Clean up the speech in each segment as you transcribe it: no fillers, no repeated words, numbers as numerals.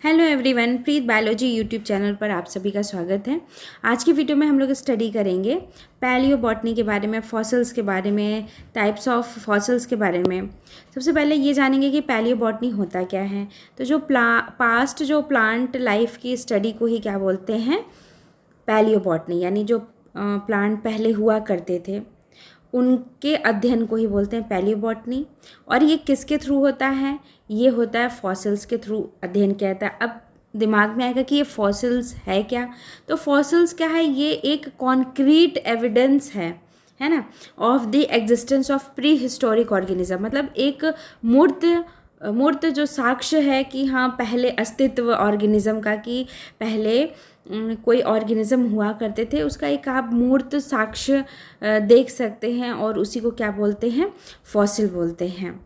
Hello everyone, प्रीत biology YouTube channel पर आप सभी का स्वागत है। आज की वीडियो में हम लोग स्टडी करेंगे पैलियोबॉटनी के बारे में, फॉसिल्स के बारे में, टाइप्स ऑफ फॉसिल्स के बारे में। सबसे पहले ये जानेंगे कि पैलियोबॉटनी होता क्या है। तो जो पास्ट जो प्लांट लाइफ की स्टडी को ही क्या बोलते हैं, पैलियोबॉटनी, यानी जो प्लांट पहले हुआ करते थे उनके अध्ययन को ही बोलते हैं पैलियोबॉटनी। और ये किसके थ्रू होता है? ये होता है फॉसिल्स के थ्रू अध्ययन किया जाता है। अब दिमाग में आएगा कि ये फॉसिल्स है क्या। तो फॉसिल्स क्या है? ये एक कॉन्क्रीट एविडेंस है ना, of the existence of pre historic organism. मतलब एक मूर्त जो साक्ष्य है कि हाँ, पहले अस्तित्व ऑर्गेनिज्म का, कि पहले कोई ऑर्गेनिज्म हुआ करते थे, उसका एक आप मूर्त साक्ष्य देख सकते हैं, और उसी को क्या बोलते हैं? फॉसिल बोलते हैं।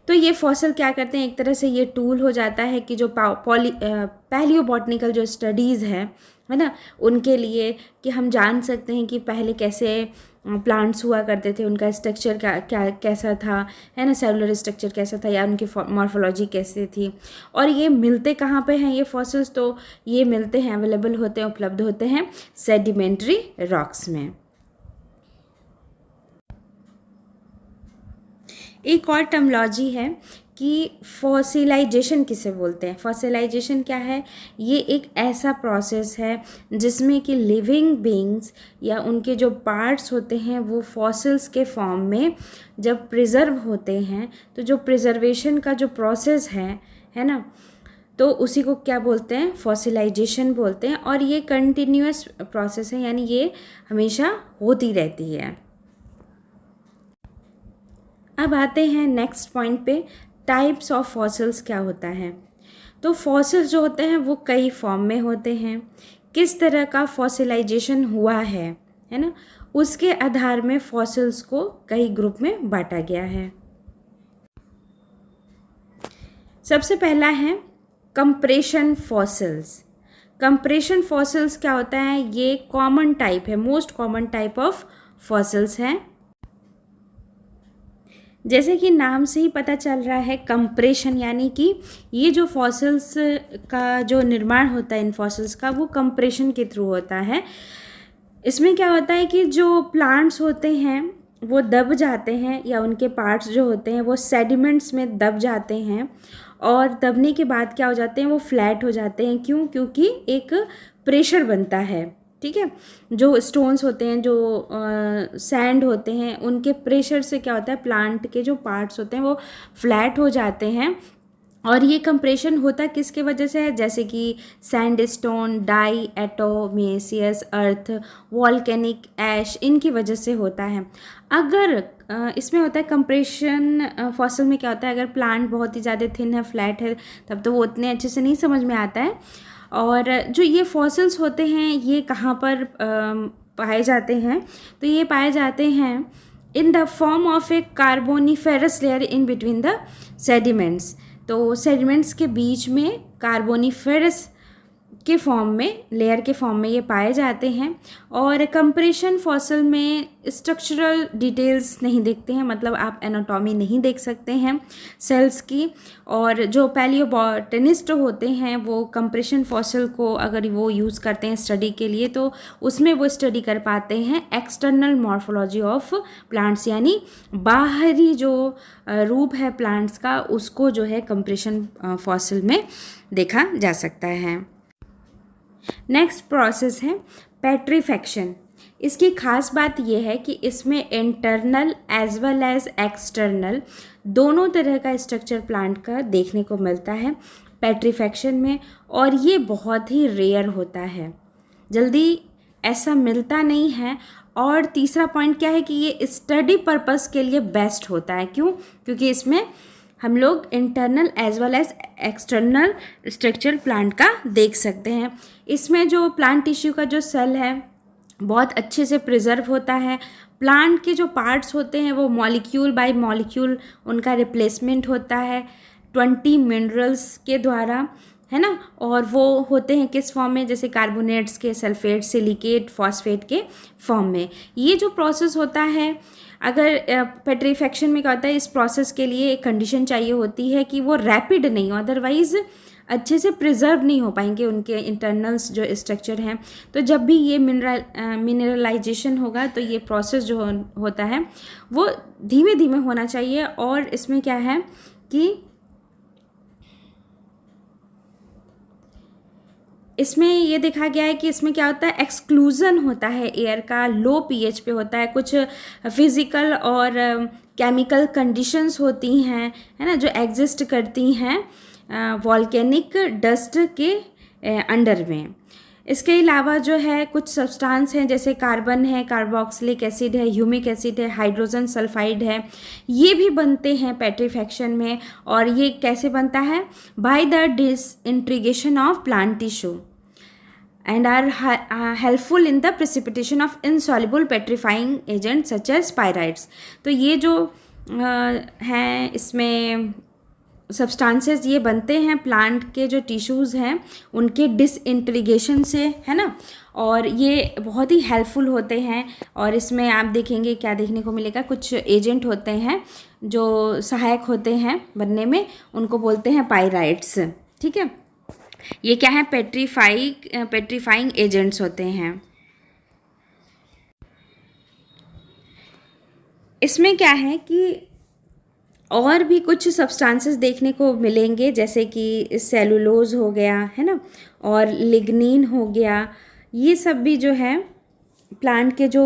तो ये फॉसिल क्या करते हैं? एक तरह से ये टूल हो जाता है कि जो पैलियोबॉटनिकल जो स्टडीज़ है ना, उनके लिए, कि हम जान सकते हैं कि पहले कैसे प्लांट्स हुआ करते थे, उनका स्ट्रक्चर कैसा था, है ना, सेलुलर स्ट्रक्चर कैसा था, या उनकी मॉर्फोलॉजी कैसे थी। और ये मिलते कहाँ पे हैं ये फॉसिल्स? तो ये मिलते हैं, अवेलेबल होते हैं, उपलब्ध होते हैं सेडिमेंट्री रॉक्स में। एक और टर्मोलॉजी है कि फॉसिलाइजेशन किसे बोलते हैं। फॉसिलाइजेशन क्या है? ये एक ऐसा प्रोसेस है जिसमें कि लिविंग बीइंग्स या उनके जो पार्ट्स होते हैं वो फॉसिल्स के फॉर्म में जब प्रिजर्व होते हैं, तो जो प्रिजर्वेशन का जो प्रोसेस है ना, तो उसी को क्या बोलते हैं? फॉसिलाइजेशन बोलते हैं। और ये कंटिन्यूअस प्रोसेस है, यानी ये हमेशा होती रहती है। अब आते हैं नेक्स्ट पॉइंट पे, टाइप्स ऑफ फॉसिल्स क्या होता है। तो फॉसिल्स जो होते हैं वो कई फॉर्म में होते हैं। किस तरह का फॉसिलाइजेशन हुआ है ना, उसके आधार में फॉसिल्स को कई ग्रुप में बांटा गया है। सबसे पहला है कंप्रेशन फॉसिल्स। कंप्रेशन फॉसिल्स क्या होता है? ये कॉमन टाइप है, most common type of fossils है। जैसे कि नाम से ही पता चल रहा है, कंप्रेशन, यानी कि ये जो फॉसिल्स का जो निर्माण होता है इन फॉसिल्स का, वो कंप्रेशन के थ्रू होता है। इसमें क्या होता है कि जो प्लांट्स होते हैं वो दब जाते हैं, या उनके पार्ट्स जो होते हैं वो सेडिमेंट्स में दब जाते हैं, और दबने के बाद क्या हो जाते हैं? वो फ्लैट हो जाते हैं। क्यों? क्योंकि एक प्रेशर बनता है, ठीक है। जो स्टोन्स होते हैं, जो सैंड होते हैं, उनके प्रेशर से क्या होता है? प्लांट के जो पार्ट्स होते हैं वो फ्लैट हो जाते हैं। और ये कंप्रेशन होता किसके वजह से है? जैसे कि सैंडस्टोन, डाई एटोमेसियस अर्थ, वॉल्केनिक ऐश, इनकी वजह से होता है। अगर इसमें होता है कंप्रेशन फॉसिल में क्या होता है, अगर प्लांट बहुत ही ज़्यादा थिन है, फ्लैट है, तब तो वो उतने अच्छे से नहीं समझ में आता है। और जो ये फॉसिल्स होते हैं ये कहाँ पर पाए जाते हैं? तो ये पाए जाते हैं इन the form of A Carboniferous layer in between the sediments. तो सेडिमेंट्स के बीच में कार्बोनिफेरस के फॉर्म में, लेयर के फॉर्म में ये पाए जाते हैं। और कंप्रेशन फॉसिल में स्ट्रक्चरल डिटेल्स नहीं देखते हैं, मतलब आप एनाटॉमी नहीं देख सकते हैं सेल्स की। और जो पैलियोबॉटनिस्ट होते हैं वो कंप्रेशन फॉसिल को अगर वो यूज़ करते हैं स्टडी के लिए, तो उसमें वो स्टडी कर पाते हैं एक्सटर्नल मॉर्फोलॉजी ऑफ प्लांट्स, यानी बाहरी जो रूप है प्लांट्स का, उसको जो है कंप्रेशन फॉसिल में देखा जा सकता है। नेक्स्ट प्रोसेस है पेट्रीफैक्शन। इसकी खास बात यह है कि इसमें internal as well as external दोनों तरह का स्ट्रक्चर प्लांट का देखने को मिलता है पेट्रीफैक्शन में, और ये बहुत ही रेयर होता है, जल्दी ऐसा मिलता नहीं है। और तीसरा पॉइंट क्या है कि ये स्टडी पर्पस के लिए बेस्ट होता है। क्यों? क्योंकि इसमें हम लोग internal as well as external structure plant का देख सकते हैं। इसमें जो प्लांट टिश्यू का जो सेल है बहुत अच्छे से प्रिजर्व होता है। प्लांट के जो पार्ट्स होते हैं वो मॉलिक्यूल बाय मॉलिक्यूल उनका रिप्लेसमेंट होता है 20 मिनरल्स के द्वारा, है ना। और वो होते हैं किस फॉर्म में? जैसे कार्बोनेट्स के, सल्फेट, सिलिकेट, फॉस्फेट के फॉर्म में। ये जो प्रोसेस होता है, अगर पेट्रीफैक्शन में क्या होता है, इस प्रोसेस के लिए एक कंडीशन चाहिए होती है कि वो रैपिड नहीं हो, अदरवाइज़ अच्छे से प्रिजर्व नहीं हो पाएंगे उनके इंटरनल्स जो स्ट्रक्चर हैं। तो जब भी ये मिनरलाइजेशन होगा तो ये प्रोसेस जो होता है वो धीमे धीमे होना चाहिए। और इसमें क्या है कि इसमें ये देखा गया है कि इसमें क्या होता है, एक्सक्लूज़न होता है एयर का, लो पीएच पे होता है, कुछ फिज़िकल और केमिकल कंडीशंस होती हैं, है ना, जो एग्जिस्ट करती हैं वॉल्केनिक डस्ट के अंडर में। इसके अलावा जो है कुछ सब्सटेंस हैं जैसे कार्बन है, कार्बोक्सिलिक एसिड है, ह्यूमिक एसिड है, हाइड्रोजन सल्फाइड है, ये भी बनते हैं पेट्रीफैक्शन में। और ये कैसे बनता है, by the disintegration of plant tissue and are helpful in the precipitation of insoluble petrifying agents such as pyrites। तो ये जो हैं इसमें सब्सटेंसेस ये बनते हैं प्लांट के जो टिश्यूज़ हैं उनके डिसइंटीग्रेशन से, है ना, और ये बहुत ही हेल्पफुल होते हैं। और इसमें आप देखेंगे क्या देखने को मिलेगा, कुछ एजेंट होते हैं जो सहायक होते हैं बनने में, उनको बोलते हैं पायराइट्स। ठीक है, ये क्या है, पेट्रीफाइंग एजेंट्स होते हैं। इसमें क्या है कि और भी कुछ सब्सटेंसेस देखने को मिलेंगे जैसे कि सेलुलोज हो गया, है ना, और लिग्निन हो गया। ये सब भी जो है प्लांट के जो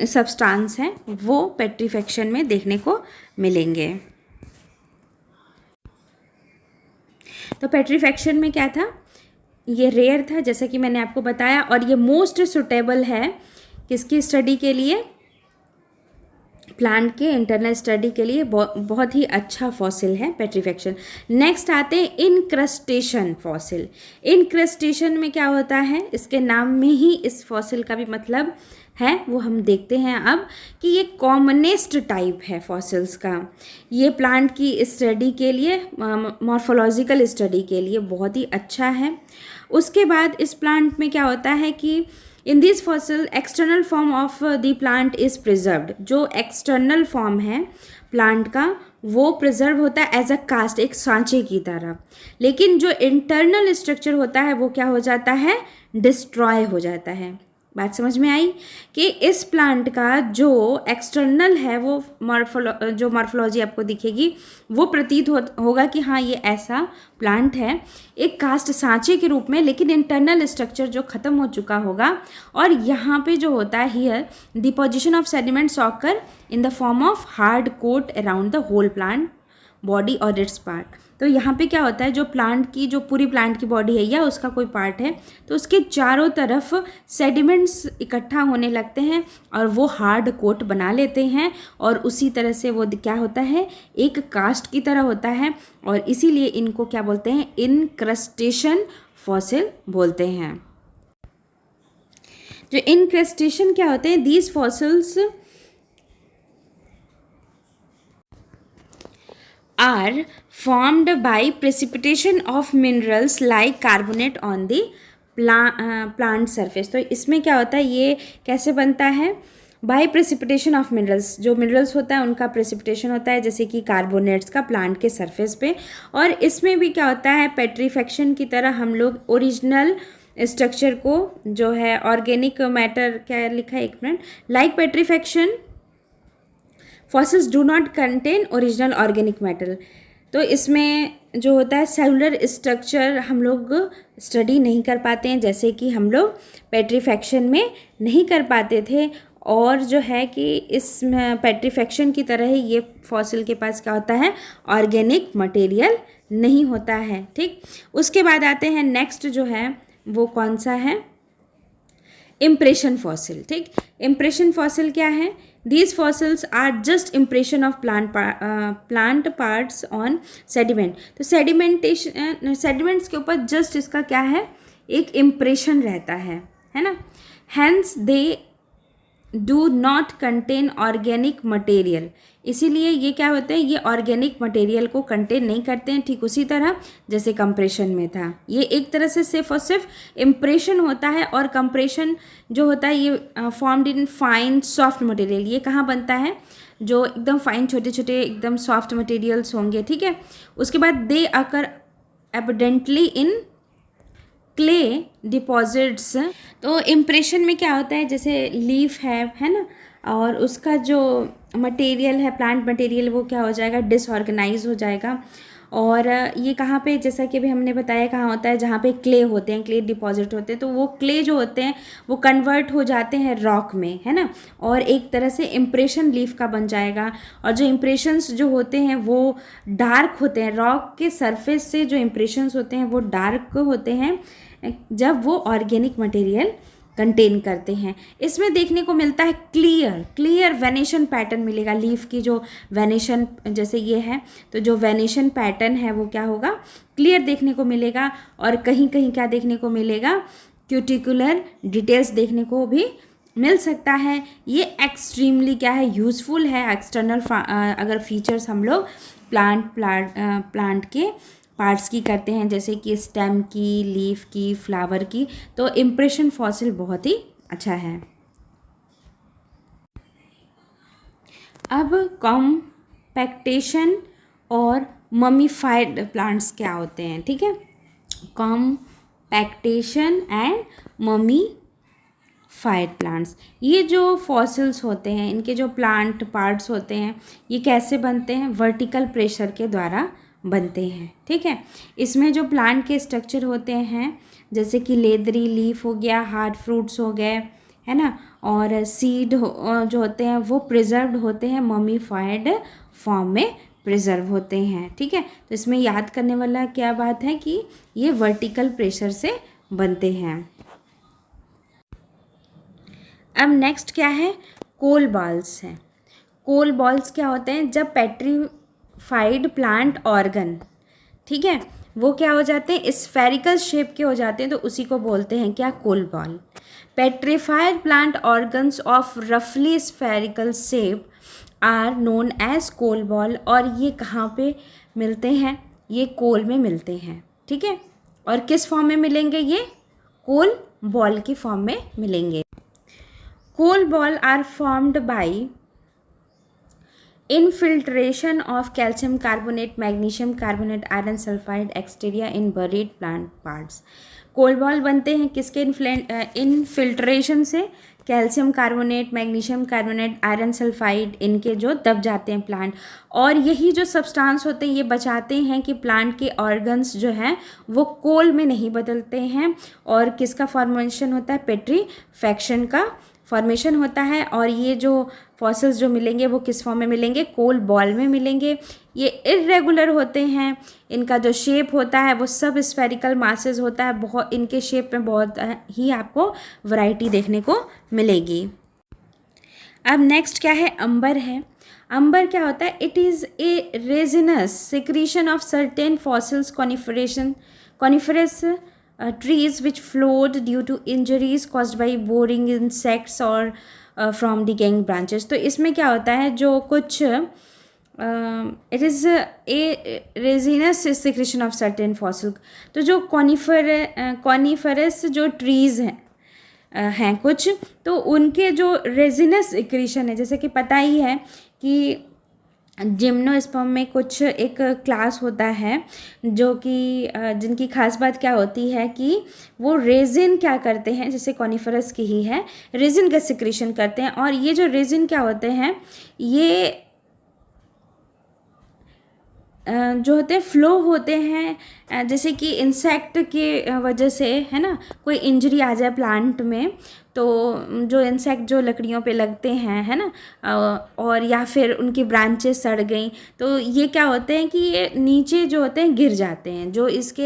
सब्सटेंस हैं वो पेट्रीफैक्शन में देखने को मिलेंगे। तो पेट्रीफैक्शन में क्या था, ये रेयर था जैसा कि मैंने आपको बताया, और ये मोस्ट सुटेबल है किसकी स्टडी के लिए, प्लांट के इंटरनल स्टडी के लिए बहुत ही अच्छा फॉसिल है पेट्रीफैक्शन। नेक्स्ट आते हैं इनक्रस्टेशन फॉसिल। इनक्रस्टेशन में क्या होता है, इसके नाम में ही इस फॉसिल का भी मतलब है, वो हम देखते हैं अब कि ये कॉमनेस्ट टाइप है फॉसिल्स का। ये प्लांट की स्टडी के लिए, मॉर्फोलॉजिकल स्टडी के लिए बहुत ही अच्छा है। उसके बाद इस प्लांट में क्या होता है कि in this fossil external form of the plant is preserved. जो एक्सटर्नल फॉर्म है प्लांट का वो प्रिजर्व होता है एज अ कास्ट, एक सांचे की तरह। लेकिन जो इंटरनल स्ट्रक्चर होता है वो क्या हो जाता है, डिस्ट्रॉय हो जाता है। बात समझ में आई कि इस प्लांट का जो एक्सटर्नल है वो जो मॉर्फोलॉजी आपको दिखेगी वो प्रतीत होगा कि हाँ ये ऐसा प्लांट है, एक कास्ट सांचे के रूप में, लेकिन इंटरनल स्ट्रक्चर जो ख़त्म हो चुका होगा। और यहाँ पे जो होता है here deposition of sediments occur in the form of hard coat around the whole plant body और इट्स पार्ट। तो यहाँ पे क्या होता है, जो प्लांट की जो पूरी प्लांट की बॉडी है या उसका कोई पार्ट है तो उसके चारों तरफ सेडिमेंट्स इकट्ठा होने लगते हैं और वो हार्ड कोट बना लेते हैं, और उसी तरह से वो क्या होता है, एक कास्ट की तरह होता है। और इसीलिए इनको क्या बोलते हैं, इनक्रस्टेशन फॉसिल बोलते हैं। जो इनक्रस्टेशन क्या होते हैं, these fossils are formed by precipitation of minerals like carbonate on the plant surface। तो इसमें क्या होता है, ये कैसे बनता है, बाय प्रेसिपिटेशन ऑफ मिनरल्स। जो मिनरल्स होता है उनका प्रेसिपिटेशन होता है जैसे कि कार्बोनेट्स का प्लांट के सरफेस पे। और इसमें भी क्या होता है, पेट्रीफैक्शन की तरह हम लोग ओरिजिनल स्ट्रक्चर को जो है ऑर्गेनिक मैटर, क्या लिखा है एक minute, like petrifaction fossils do not contain original organic matter. तो इसमें जो होता है सेलुलर स्ट्रक्चर हम लोग स्टडी नहीं कर पाते हैं जैसे कि हम लोग पेट्रीफैक्शन में नहीं कर पाते थे। और जो है कि इस पेट्रीफैक्शन की तरह ही ये फॉसिल के पास क्या होता है, ऑर्गेनिक मटेरियल नहीं होता है। ठीक, उसके बाद आते हैं नेक्स्ट जो है वो कौन सा है, इम्प्रेशन फॉसिल। ठीक, इम्प्रेशन फॉसिल क्या है, These fossils are just impression of plant parts on sediment। तो सेडिमेंट्स के ऊपर जस्ट इसका क्या है, एक इम्प्रेशन रहता है ना। Hence do not contain organic material, इसीलिए ये क्या होते हैं, ये ऑर्गेनिक मटेरियल को कंटेन नहीं करते हैं। ठीक उसी तरह जैसे कंप्रेशन में था, ये एक तरह से सिर्फ और सिर्फ इम्प्रेशन होता है, और कंप्रेशन जो होता है ये formed in fine soft material, ये कहाँ बनता है, जो एकदम फाइन छोटे छोटे एकदम सॉफ्ट मटेरियल्स होंगे। ठीक है, उसके बाद दे अकर एबडेंटली इन क्ले डिपॉजिट्स। तो इम्प्रेशन में क्या होता है, जैसे लीफ है ना, और उसका जो मटेरियल है, प्लांट मटेरियल, वो क्या हो जाएगा, डिसऑर्गेनाइज हो जाएगा। और ये कहाँ पे, जैसा कि अभी हमने बताया कहाँ होता है, जहाँ पे क्ले होते हैं, क्ले डिपॉजिट होते हैं, तो वो क्ले जो होते हैं वो कन्वर्ट हो जाते हैं रॉक में, है ना, और एक तरह से इम्प्रेशन लीफ का बन जाएगा। और जो इम्प्रेशंस जो होते हैं वो डार्क होते हैं, रॉक के सरफेस से जो इम्प्रेशंस होते हैं वो डार्क होते हैं जब वो ऑर्गेनिक मटेरियल कंटेन करते हैं। इसमें देखने को मिलता है क्लियर वेनेशन पैटर्न मिलेगा, लीफ की जो वेनेशन, जैसे ये है तो जो वेनेशन पैटर्न है वो क्या होगा, क्लियर देखने को मिलेगा। और कहीं कहीं क्या देखने को मिलेगा, क्यूटिकुलर डिटेल्स देखने को भी मिल सकता है। ये एक्सट्रीमली क्या है, यूज़फुल है। एक्सटर्नल अगर फीचर्स हम लोग प्लांट के पार्ट्स की करते हैं, जैसे कि स्टेम की, लीफ की, फ्लावर की, तो इम्प्रेशन फॉसिल बहुत ही अच्छा है। अब कॉम्पैक्टेशन और ममीफाइड प्लांट्स क्या होते हैं, ठीक है, कॉम्पैक्टेशन एंड ममीफाइड प्लांट्स, ये जो फॉसिल्स होते हैं, इनके जो प्लांट पार्ट्स होते हैं, ये कैसे बनते हैं, वर्टिकल प्रेशर के द्वारा बनते हैं। ठीक है, इसमें जो प्लांट के स्ट्रक्चर होते हैं, जैसे कि लेदरी लीफ हो गया, हार्ड फ्रूट्स हो गए, है ना, और सीड जो होते हैं वो प्रिजर्व्ड होते हैं, ममीफाइड फॉर्म में प्रिजर्व होते हैं। ठीक है, तो इसमें याद करने वाला क्या बात है कि ये वर्टिकल प्रेशर से बनते हैं। अब नेक्स्ट क्या है, कोल बॉल्स हैं। कोल बॉल्स क्या होते हैं, जब पेट्रीफाइड प्लांट ऑर्गन, ठीक है, वो क्या हो जाते हैं, स्फेरिकल शेप के हो जाते हैं, तो उसी को बोलते हैं क्या, coal ball. Petrified plant organs of रफली spherical shape are known as coal ball. और ये कहाँ पे मिलते हैं, ये कोल में मिलते हैं। ठीक है, और किस फॉर्म में मिलेंगे, ये कोल बॉल की फॉर्म में मिलेंगे। Coal ball are formed by infiltration of calcium carbonate, magnesium carbonate, iron sulfide exterior in buried plant parts। Coal ball बनते हैं किसके इनफिल्ट्रेशन से, calcium carbonate, magnesium carbonate, iron sulphide, इनके जो दब जाते हैं प्लांट, और यही जो सब्सटेंस होते हैं ये बचाते हैं कि प्लांट के ऑर्गन्स जो हैं वो कोल में नहीं बदलते हैं। और किसका फॉर्मेशन होता है, पेट्रीफैक्शन का फॉर्मेशन होता है। और ये जो फॉसिल्स जो मिलेंगे वो किस फॉर्म में मिलेंगे, कोल बॉल में मिलेंगे। ये इरेगुलर होते हैं, इनका जो शेप होता है वो सब स्फेरिकल मासेस होता है, बहुत इनके शेप में बहुत ही आपको वैरायटी देखने को मिलेगी। अब नेक्स्ट क्या है, अंबर है। अंबर क्या होता है, it is a resinous secretion of certain fossils coniferous trees which flowed due to injuries caused by boring insects or from decaying branches। तो इसमें क्या होता है, जो कुछ it is a resinous secretion of certain fossil, तो जो coniferous जो ट्रीज़ हैं कुछ, तो उनके जो रेजिनस सिक्रीशन है, जैसे कि पता ही है कि जिम्नोस्पर्म में कुछ एक क्लास होता है जो कि जिनकी खास बात क्या होती है कि वो रेजिन क्या करते हैं, जैसे कॉनिफरस की ही है, रेजिन का सिक्रीशन करते हैं। और ये जो रेजिन क्या होते हैं, ये जो होते हैं फ्लो होते हैं, जैसे कि इंसेक्ट के वजह से, है ना, कोई इंजरी आ जाए प्लांट में, तो जो इंसेक्ट जो लकड़ियों पे लगते हैं, है ना, और या फिर उनकी ब्रांचेस सड़ गई, तो ये क्या होते हैं कि ये नीचे जो होते हैं गिर जाते हैं, जो इसके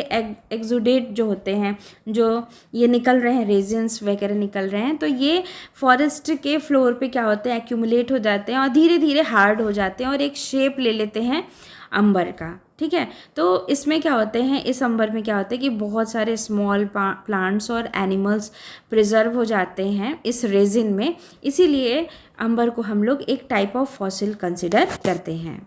एक्सुडेट जो होते हैं, जो ये निकल रहे हैं, रेजिन्स वगैरह निकल रहे हैं, तो ये फॉरेस्ट के फ्लोर पे क्या होते हैं, एक्यूमुलेट हो जाते हैं और धीरे धीरे हार्ड हो जाते हैं और एक शेप ले लेते हैं अंबर का, ठीक है। तो इसमें क्या होते हैं, इस अंबर में क्या होता है कि बहुत सारे स्मॉल प्लांट्स और एनिमल्स प्रिजर्व हो जाते हैं इस रेजिन में, इसीलिए अंबर को हम लोग एक टाइप ऑफ फॉसिल कंसिडर करते हैं।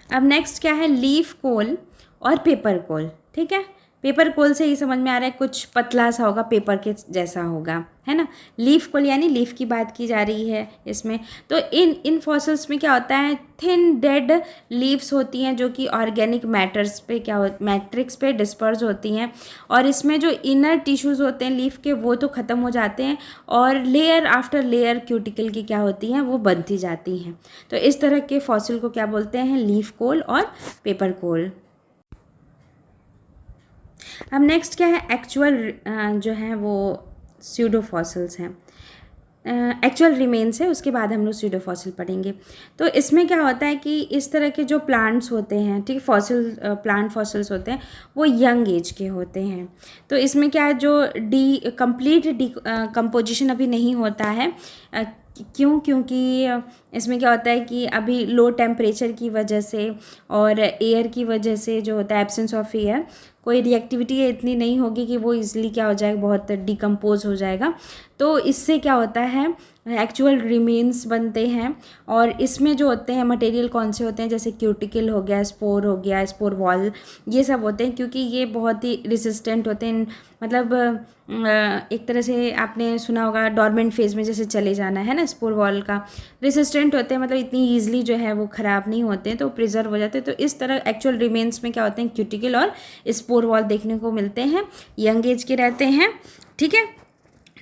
अब नेक्स्ट क्या है, लीफ कोल और पेपर कोल, ठीक है। पेपर कोल से ही समझ में आ रहा है कुछ पतला सा होगा, पेपर के जैसा होगा, है ना। लीफ कोल यानी लीफ की बात की जा रही है इसमें। तो इन फॉसिल्स में क्या होता है, थिन डेड लीव्स होती हैं जो कि ऑर्गेनिक मैटर्स पे मैट्रिक्स पे डिस्पर्स होती हैं, और इसमें जो इनर टिश्यूज़ होते हैं लीफ के वो तो ख़त्म हो जाते हैं, और लेयर आफ्टर लेयर क्यूटिकल की क्या होती हैं वो बनती जाती हैं। तो इस तरह के फॉसिल को क्या बोलते हैं, लीफ कोल और पेपर कोल। अब नेक्स्ट क्या है, एक्चुअल जो है वो स्यूडो फॉसिल्स हैं, एक्चुअल रिमेन्स है, उसके बाद हम लोग स्यूडो फॉसिल पढ़ेंगे। तो इसमें क्या होता है कि इस तरह के जो प्लांट्स होते हैं, ठीक है, फॉसिल प्लांट फॉसिल्स होते हैं वो यंग एज के होते हैं। तो इसमें क्या है, जो कंप्लीट कंपोजिशन अभी नहीं होता है, क्योंकि इसमें क्या होता है कि अभी लो टेम्परेचर की वजह से और एयर की वजह से जो होता है, एब्सेंस ऑफ एयर, कोई रिएक्टिविटी इतनी नहीं होगी कि वो इजीली क्या हो जाएगा, बहुत डिकम्पोज हो जाएगा। तो इससे क्या होता है, एक्चुअल रिमेन्स बनते हैं, और इसमें जो होते हैं मटेरियल कौन से होते हैं, जैसे क्यूटिकल हो गया, स्पोर हो गया, स्पोर वॉल, ये सब होते हैं, क्योंकि ये बहुत ही रेसिस्टेंट होते हैं। मतलब एक तरह से आपने सुना होगा डॉर्मेंट फेज में जैसे चले जाना है ना, स्पोर वॉल का, रेसिस्टेंट होते हैं, मतलब इतनी ईजिली जो है वो ख़राब नहीं होते हैं, तो प्रिजर्व हो जाते हैं। तो इस तरह एक्चुअल रिमेन्स में क्या होते हैं, क्यूटिकल और स्पोर वॉल देखने को मिलते हैं, यंग एज के रहते हैं, ठीक है।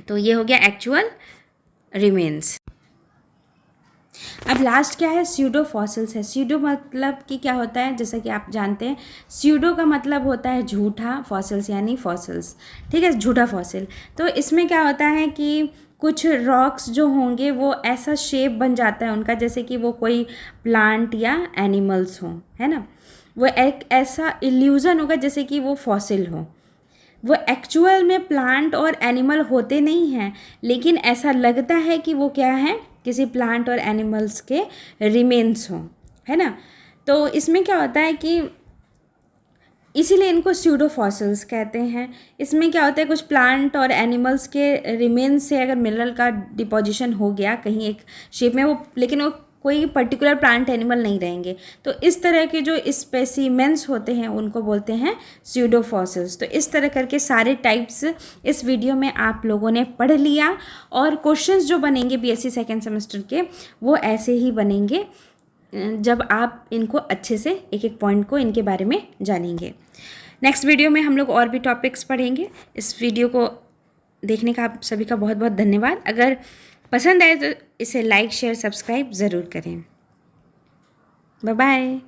तो ये हो गया एक्चुअल रिमेन्स। अब लास्ट क्या है, स्यूडो फॉसिल्स है। स्यूडो मतलब कि क्या होता है, जैसा कि आप जानते हैं, स्यूडो का मतलब होता है झूठा, फॉसिल्स यानी फॉसिल्स, ठीक है, झूठा फॉसिल। तो इसमें क्या होता है कि कुछ रॉक्स जो होंगे वो ऐसा शेप बन जाता है उनका, जैसे कि वो कोई प्लांट या एनिमल्स हों, है ना। वो एक ऐसा इल्यूज़न होगा जैसे कि वो फॉसिल हो। वो एक्चुअल में प्लांट और एनिमल होते नहीं हैं, लेकिन ऐसा लगता है कि वो क्या है, किसी प्लांट और एनिमल्स के रिमेन्स हों, है ना। तो इसमें क्या होता है कि इसीलिए इनको स्यूडो फॉसिल्स कहते हैं। इसमें क्या होता है, कुछ प्लांट और एनिमल्स के रिमेन्स से अगर मिनरल का डिपोजिशन हो गया कहीं एक शेप में, वो लेकिन वो कोई पर्टिकुलर प्लांट एनिमल नहीं रहेंगे, तो इस तरह के जो स्पेसिमेंस होते हैं उनको बोलते हैं स्यूडो फॉसिल्स। तो इस तरह करके सारे टाइप्स इस वीडियो में आप लोगों ने पढ़ लिया, और क्वेश्चंस जो बनेंगे बीएससी सेकेंड सेमेस्टर के वो ऐसे ही बनेंगे जब आप इनको अच्छे से एक एक पॉइंट को इनके बारे में जानेंगे। नेक्स्ट वीडियो में हम लोग और भी टॉपिक्स पढ़ेंगे। इस वीडियो को देखने का आप सभी का बहुत बहुत धन्यवाद। अगर पसंद आए तो इसे लाइक शेयर सब्सक्राइब ज़रूर करें। Bye bye.